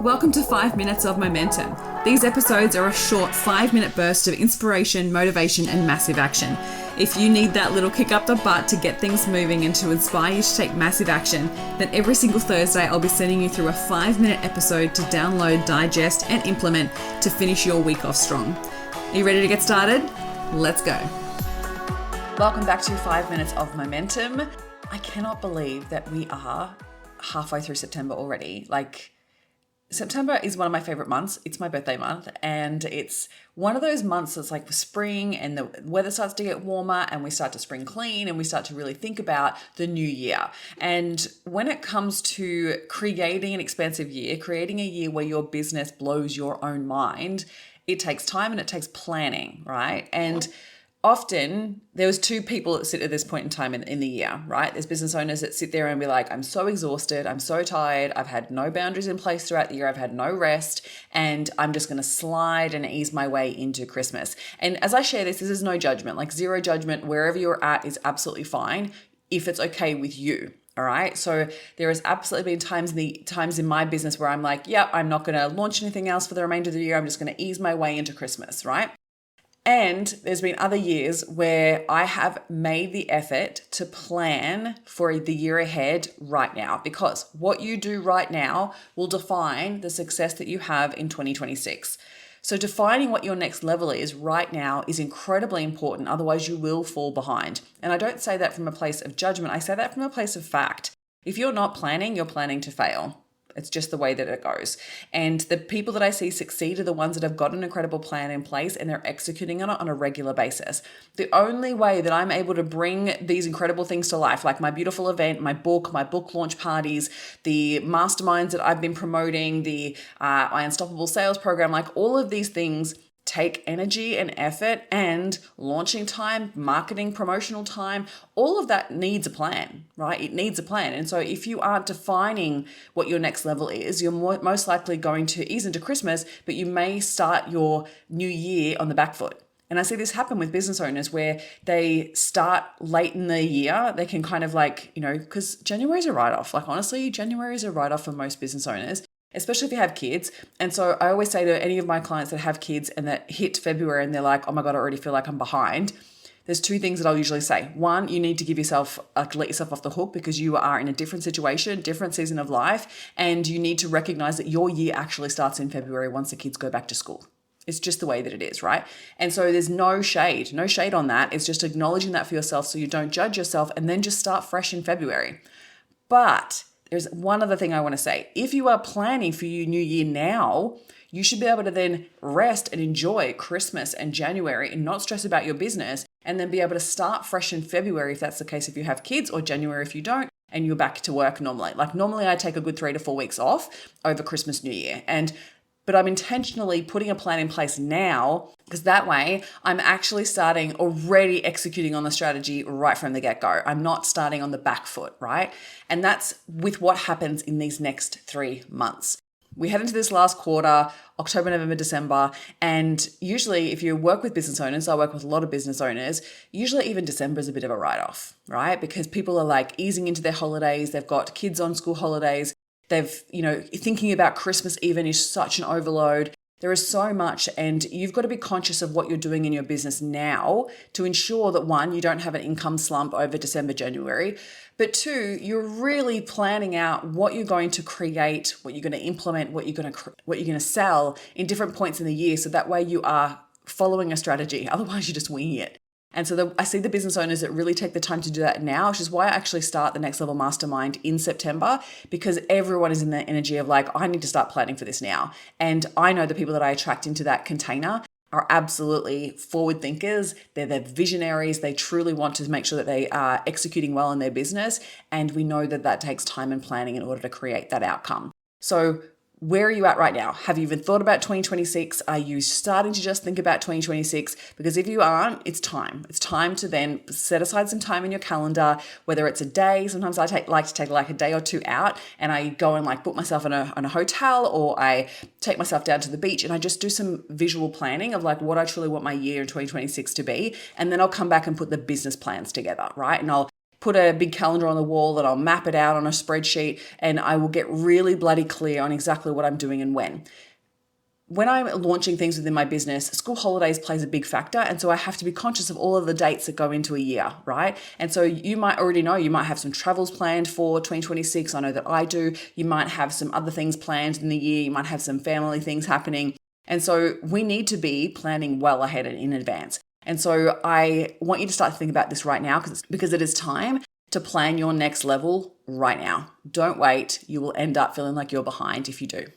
Welcome to 5 Minutes of Momentum. These episodes are a short 5-minute burst of inspiration, motivation, and massive action. If you need that little kick up the butt to get things moving and to inspire you to take massive action, then every single Thursday I'll be sending you through a 5-minute episode to download, digest, and implement to finish your week off strong. Are you ready to get started? Let's go. Welcome back to 5 Minutes of Momentum. I cannot believe that we are halfway through September already. September is one of my favorite months. It's my birthday month, and it's one of those months that's like spring and the weather starts to get warmer and we start to spring clean and we start to really think about the new year. And when it comes to creating an expansive year, creating a year where your business blows your own mind, it takes time and it takes planning, right? And often there was two people that sit at this point in time in the year, right? There's business owners that sit there and be like, I'm so exhausted, I'm so tired, I've had no boundaries in place throughout the year, I've had no rest, and I'm just going to slide and ease my way into Christmas. And as I share this is no judgment, like zero judgment. Wherever you're at is absolutely fine if it's okay with you. All right. So there has absolutely been times in my business where I'm like, yeah, I'm not going to launch anything else for the remainder of the year. I'm just going to ease my way into Christmas, right? And there's been other years where I have made the effort to plan for the year ahead right now, because what you do right now will define the success that you have in 2026. So defining what your next level is right now is incredibly important. Otherwise, you will fall behind. And I don't say that from a place of judgment. I say that from a place of fact. If you're not planning, you're planning to fail. It's just the way that it goes. And the people that I see succeed are the ones that have got an incredible plan in place and they're executing on it on a regular basis. The only way that I'm able to bring these incredible things to life, like my beautiful event, my book launch parties, the masterminds that I've been promoting, my Unstoppable Sales program, like all of these things take energy and effort, and launching time, marketing, promotional time, all of that needs a plan, right? It needs a plan. And so if you aren't defining what your next level is, you're most likely going to ease into Christmas, but you may start your new year on the back foot. And I see this happen with business owners where they start late in the year. They can kind of because January is a write-off. Like honestly, January is a write-off for most business owners, especially if you have kids. And so I always say to any of my clients that have kids and that hit February and they're like, oh my God, I already feel like I'm behind. There's two things that I'll usually say. One, you need to let yourself off the hook because you are in a different situation, different season of life. And you need to recognize that your year actually starts in February once the kids go back to school. It's just the way that it is, right? And so there's no shade on that. It's just acknowledging that for yourself so you don't judge yourself and then just start fresh in February. But there's one other thing I want to say. If you are planning for your new year now, you should be able to then rest and enjoy Christmas and January and not stress about your business, and then be able to start fresh in February if that's the case if you have kids, or January if you don't, and you're back to work normally. Like normally I take a good 3 to 4 weeks off over Christmas, New Year. But I'm intentionally putting a plan in place now because that way I'm actually already executing on the strategy right from the get-go. I'm not starting on the back foot, right? And that's with what happens in these next 3 months. We head into this last quarter, October, November, December, and usually if you work with business owners, I work with a lot of business owners, usually even December is a bit of a write-off, right? Because people are like easing into their holidays, they've got kids on school holidays, thinking about Christmas even is such an overload. There is so much, and you've got to be conscious of what you're doing in your business now to ensure that one, you don't have an income slump over December, January, but two, you're really planning out what you're going to create, what you're going to implement, what you're going to sell in different points in the year. So that way you are following a strategy. Otherwise, you're just winging it. And so I see the business owners that really take the time to do that now, which is why I actually start the Next Level Mastermind in September, because everyone is in the energy of like, I need to start planning for this now. And I know the people that I attract into that container are absolutely forward thinkers. They're visionaries. They truly want to make sure that they are executing well in their business. And we know that that takes time and planning in order to create that outcome. So where are you at right now? Have you even thought about 2026? Are you starting to just think about 2026? Because if you aren't, it's time. It's time to then set aside some time in your calendar, whether it's a day. Sometimes I like to take like a day or two out and I go and like book myself in a hotel, or I take myself down to the beach and I just do some visual planning of like what I truly want my year in 2026 to be. And then I'll come back and put the business plans together, right? And I'll put a big calendar on the wall and I'll map it out on a spreadsheet, and I will get really bloody clear on exactly what I'm doing and when. When I'm launching things within my business, school holidays plays a big factor. And so I have to be conscious of all of the dates that go into a year, right? And so you might already know, you might have some travels planned for 2026. I know that I do. You might have some other things planned in the year. You might have some family things happening. And so we need to be planning well ahead and in advance. And so I want you to start to think about this right now, because it is time to plan your next level right now. Don't wait. You will end up feeling like you're behind if you do.